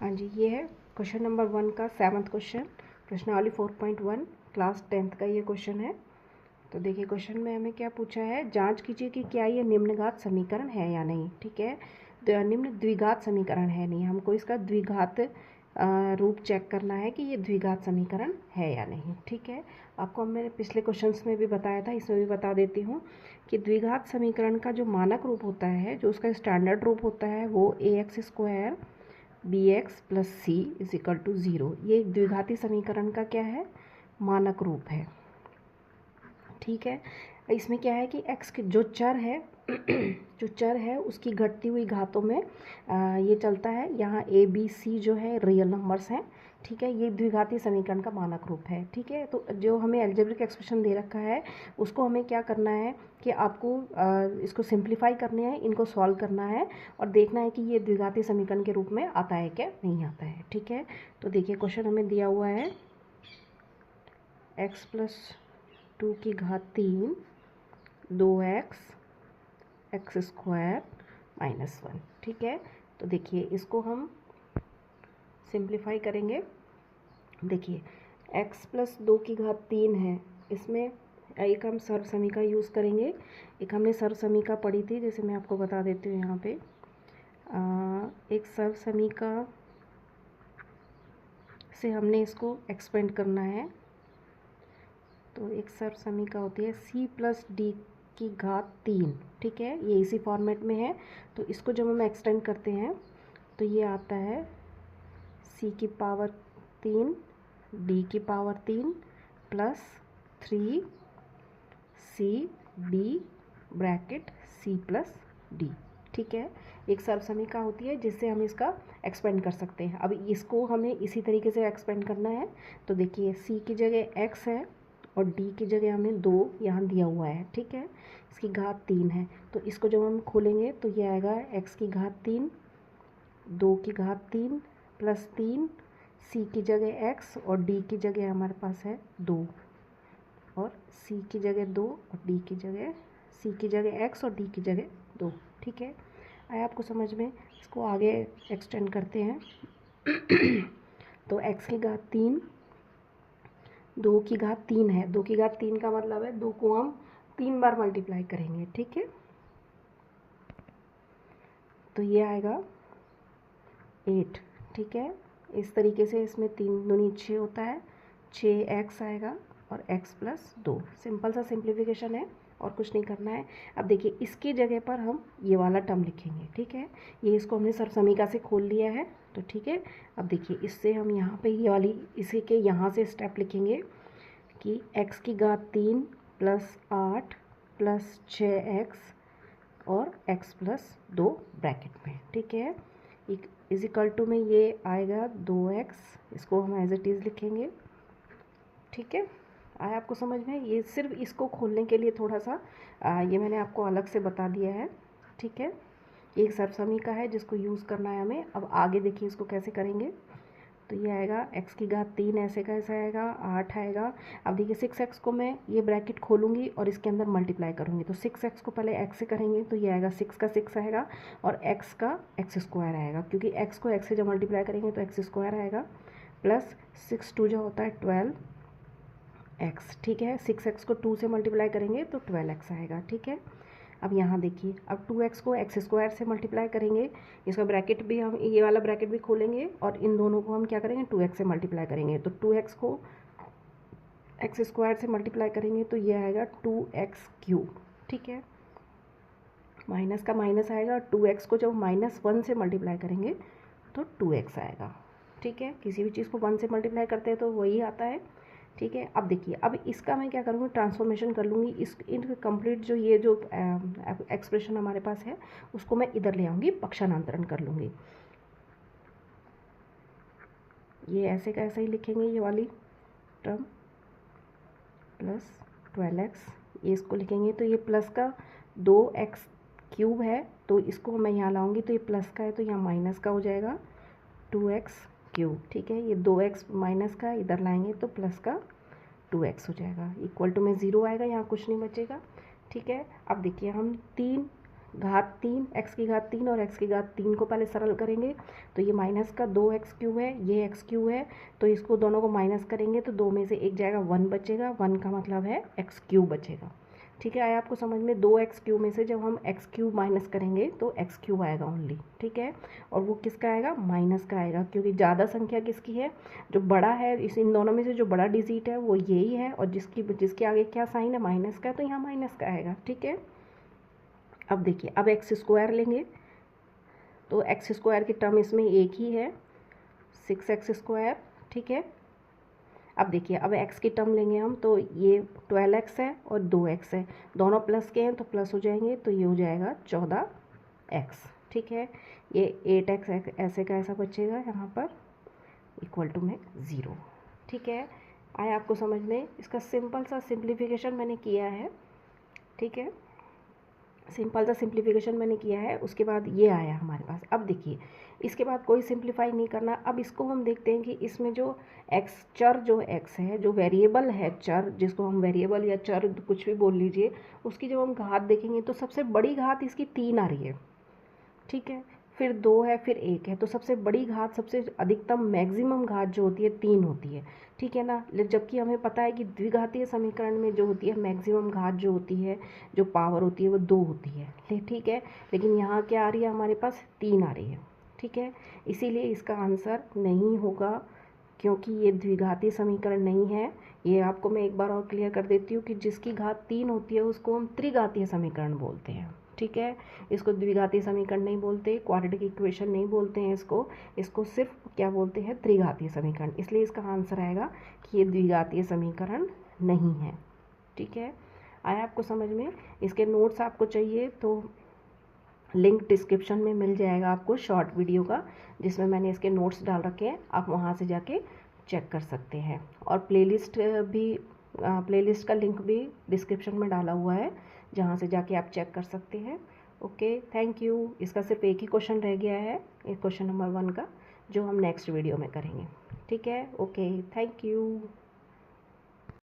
हाँ जी, ये है क्वेश्चन नंबर 1 का 7th क्वेश्चन, प्रश्नावली 4.1 क्लास 10th का ये क्वेश्चन है। तो देखिए क्वेश्चन में हमें क्या पूछा है, जांच कीजिए कि क्या ये निम्नघात समीकरण है या नहीं। ठीक है, तो निम्न द्विघात समीकरण है नहीं, हमको इसका द्विघात रूप चेक करना है कि ये द्विघात समीकरण है या नहीं। ठीक है, आपको मैंने पिछले क्वेश्चंस में भी बताया था, इसमें भी बता देती हूँ कि द्विघात समीकरण का जो मानक रूप होता है, जो उसका स्टैंडर्ड रूप होता है, वो ax² bx plus c is equal to 0। ये एक द्विघाती समीकरण का क्या है, मानक रूप है। ठीक है, इसमें क्या है कि x के जो चर है जो चर है उसकी घटती हुई घातों में ये चलता है। यहाँ a b c जो है रियल नंबर्स हैं। ठीक है, ये द्विघाती समीकरण का मानक रूप है। ठीक है, तो जो हमें अलजेब्रिक एक्सप्रेशन दे रखा है उसको हमें क्या करना है कि आपको इसको सिंप्लीफाई करने हैं, इनको सॉल्व करना है और देखना है कि ये द्विघाती समीकरण के रूप में आता है क्या नहीं आता है। ठीक है, तो देखिए क्वेश्चन हमें दिया हुआ है x प्लस 2 की घात 3 2x² माइनस 1। ठीक है, तो देखिए इसको हम सिंप्लीफाई करेंगे। देखिए x प्लस 2 की घात 3 है, इसमें एक हम सर्व समीका यूज़ करेंगे। एक हमने सर्व समीका पढ़ी थी, जैसे मैं आपको बता देती हूँ यहाँ पे। एक सर्व समीका से हमने इसको एक्सपेंड करना है। तो एक सर्व समीका होती है c प्लस डी की घात 3। ठीक है, ये इसी फॉर्मेट में है। तो इसको जब हम एक्सटेंड करते हैं तो ये आता है c की पावर 3 d की power 3 plus 3 c d bracket c plus d। ठीक है, एक सर्व समीका होती है जिससे हम इसका एक्सपेंड कर सकते हैं। अब इसको हमें इसी तरीके से एक्सपेंड करना है। तो देखिए c की जगह x है और d की जगह हमें 2 यहाँ दिया हुआ है। ठीक है, इसकी घात 3 है। तो इसको जब हम खोलेंगे तो ये आएगा x की घात 3 2 की घात 3 प्लस 3 c की जगह x और d की जगह हमारे पास है 2 और c की जगह 2 और d की जगह c की जगह x और d की जगह 2। ठीक है, आया आपको समझ में। इसको आगे एक्सटेंड करते हैं। तो x की घात 3 2 की घात 3 है, 2 की घात 3 का मतलब है 2 को हम 3 बार मल्टीप्लाई करेंगे। ठीक है, तो ये आएगा 8। ठीक है, इस तरीके से इसमें 3 दूनी 6 होता है, 6x आएगा और x प्लस 2। सिंपल सा सिंप्लीफिकेशन है और कुछ नहीं करना है। अब देखिए इसकी जगह पर हम ये वाला टर्म लिखेंगे। ठीक है, ये इसको हमने सर्व समीका से खोल लिया है। तो ठीक है, अब देखिए इससे हम यहाँ पे ये वाली इसी के यहाँ से स्टेप लिखेंगे कि x की घात 3 प्लस 8 प्लस 6x और x प्लस 2 ब्रैकेट में। ठीक है, इज इक्वल टू में ये आएगा 2x, इसको हम एज इट इज़ लिखेंगे। ठीक है, आया आपको समझ में। ये सिर्फ इसको खोलने के लिए थोड़ा सा ये मैंने आपको अलग से बता दिया है। ठीक है, एक सर्व समीका है जिसको यूज़ करना है हमें। अब आगे देखिए इसको कैसे करेंगे। तो ये आएगा x की घात 3 ऐसे का ऐसा आएगा, 8 आएगा। अब देखिए 6x को मैं ये ब्रैकेट खोलूँगी और इसके अंदर मल्टीप्लाई करूँगी। तो 6x को पहले x से करेंगे तो ये आएगा 6 का 6 आएगा और x का x² आएगा, क्योंकि x को x से जब मल्टीप्लाई करेंगे तो x² आएगा प्लस 6 2 जो होता है 12x। ठीक है, 6x को 2 से मल्टीप्लाई करेंगे तो 12x आएगा। ठीक है, अब यहाँ देखिए, अब 2x को x² से मल्टीप्लाई करेंगे, इसका ब्रैकेट भी हम ये वाला ब्रैकेट भी खोलेंगे और इन दोनों को हम क्या करेंगे 2x से मल्टीप्लाई करेंगे। तो 2x को x² से मल्टीप्लाई करेंगे तो ये आएगा 2x³। ठीक है, माइनस का माइनस आएगा और 2x को जब -1 से मल्टीप्लाई करेंगे तो 2x आएगा। ठीक है, किसी भी चीज़ को 1 से मल्टीप्लाई करते हैं तो वही आता है। ठीक है, अब देखिए अब इसका मैं क्या करूँगी, ट्रांसफॉर्मेशन कर लूँगी। इन कंप्लीट जो ये जो एक्सप्रेशन हमारे पास है उसको मैं इधर ले आऊँगी, पक्षांतरण कर लूँगी। ये ऐसे का ऐसे ही लिखेंगे, ये वाली टर्म प्लस 12x, ये इसको लिखेंगे तो ये प्लस का 2x³ है, तो इसको मैं यहाँ लाऊँगी तो ये प्लस का है तो यहाँ माइनस का हो जाएगा 2x³। ठीक है, ये 2x माइनस का इधर लाएंगे तो प्लस का 2x हो जाएगा, इक्वल टू में 0 आएगा, यहाँ कुछ नहीं बचेगा। ठीक है, अब देखिए हम 3 घात 3, x की घात 3 और x की घात 3 को पहले सरल करेंगे तो ये माइनस का 2x³ है, ये x³ है, तो इसको दोनों को माइनस करेंगे तो 2 में से एक जाएगा, 1 बचेगा, 1 का मतलब है x³ बचेगा। ठीक है, आया आपको समझ में? 2x³ में से जब हम x³ माइनस करेंगे तो x³ आएगा ओनली। ठीक है, और वो किसका आएगा? माइनस का आएगा, क्योंकि ज़्यादा संख्या किसकी है? जो बड़ा है, इन दोनों में से जो बड़ा डिजिट है वो यही है, और जिसके आगे क्या साइन है? माइनस का, तो यहाँ माइनस का आएगा। ठीक है, अब देखिए, अब x² लेंगे तो x² की टर्म इसमें एक ही है, 6x²। ठीक है, अब देखिए, अब x की टर्म लेंगे हम तो ये 12x है और 2x है, दोनों प्लस के हैं तो प्लस हो जाएंगे, तो ये हो जाएगा 14x। ठीक है, ये 8x ऐसे का ऐसा बचेगा यहाँ पर, इक्वल टू में 0। ठीक है, आया आपको समझ में? इसका सिंपल सा सिंप्लीफिकेशन मैंने किया है। ठीक है, सिंपल सा सिंप्लीफिकेशन मैंने किया है, उसके बाद ये आया हमारे पास। अब देखिए, इसके बाद कोई सिंप्लीफाई नहीं करना। अब इसको हम देखते हैं कि इसमें जो x चर, जो x है, जो वेरिएबल है चर, जिसको हम वेरिएबल या चर कुछ भी बोल लीजिए, उसकी जब हम घात देखेंगे तो सबसे बड़ी घात इसकी 3 आ रही है। ठीक है, फिर 2 है, फिर 1 है, तो सबसे बड़ी घात, सबसे अधिकतम मैक्सिमम घात जो होती है 3 होती है। ठीक है ना, जबकि हमें पता है कि द्विघातीय समीकरण में जो होती है मैक्सिमम घात जो होती है, जो पावर होती है, वो 2 होती है। ठीक है, लेकिन यहाँ क्या आ रही है हमारे पास? 3 आ रही है। ठीक है, इसीलिए इसका आंसर नहीं होगा, क्योंकि ये द्विघातीय समीकरण नहीं है। ये आपको मैं एक बार और क्लियर कर देती हूँ कि जिसकी घात 3 होती है उसको हम त्रिघातीय समीकरण बोलते हैं। ठीक है, इसको द्विघातीय समीकरण नहीं बोलते, क्वाड्रेटिक इक्वेशन नहीं बोलते हैं इसको सिर्फ क्या बोलते हैं? त्रिघातीय समीकरण। इसलिए इसका आंसर आएगा कि ये द्विघातीय समीकरण नहीं है। ठीक है, आया आपको समझ में? इसके नोट्स आपको चाहिए तो लिंक डिस्क्रिप्शन में मिल जाएगा आपको, शॉर्ट वीडियो का, जिसमें मैंने इसके नोट्स डाल रखे हैं, आप वहाँ से जाके चेक कर सकते हैं। और प्लेलिस्ट का लिंक भी डिस्क्रिप्शन में डाला हुआ है, जहाँ से जाके आप चेक कर सकते हैं। Okay, thank you. इसका सिर्फ एक ही क्वेश्चन रह गया है, क्वेश्चन नंबर 1 का, जो हम नेक्स्ट वीडियो में करेंगे। ठीक है, ओके, थैंक यू।